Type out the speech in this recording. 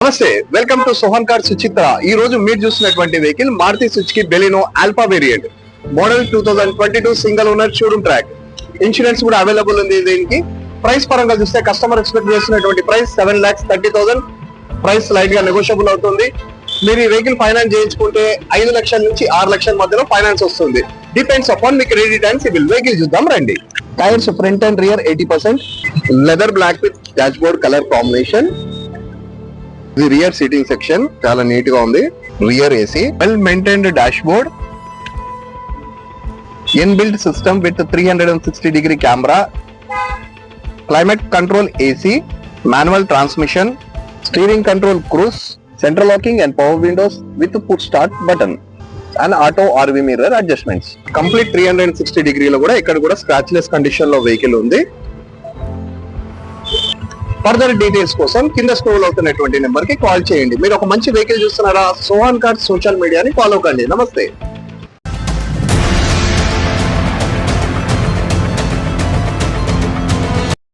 నమస్తే, welcome to Sohan car Suchitra. ఈ రోజు మీరు చూస్తున్నటువంటి vehicle Maruti Suzuki Baleno alpha variant model 2022 single owner showroom track. Insurance కూడా అవైలబుల్ ఉంది. దీనికి ప్రైస్ పరంగా చూస్తే కస్టమర్ ఎక్స్పెక్ట్ చేస్తున్నటువంటి ప్రైస్ 7,30,000. ప్రైస్ లైట్ గా నెగోషియబుల్ అవుతుంది. మీరు ఈ వెహికల్ ఫైనాన్స్ చేయించుకుంటే 5 లక్షల నుంచి 6 లక్షల మధ్యలో ఫైనాన్స్ వస్తుంది. డిపెండ్స్ అపాన్ మీ క్రెడిట్ అండ్ సిబిల్. వెహికల్ చూద్దాం రండి. Tyres front and rear 80%. Leather black with dashboard colour combination. ఇది రియర్ సీటింగ్ సెక్షన్ చాలా నీట్ గా ఉంది. Rear AC, well maintained dashboard, inbuilt system with 360 camera, climate control AC, manual transmission, steering control cruise, central locking and power windows with put start button and auto RV mirror adjustments. Complete 360 లో కూడా ఇక్కడ కూడా scratch less condition లో vehicle ఉంది. Further details కోసం కింద scroll అవుతున్నటువంటి number కి కాల్ చేయండి. మీరు ఒక మంచి వెహికల్ చూస్తున్నారా? సోహన్ కార్స్ సోషల్ మీడియాని ఫాలో కండి. నమస్తే.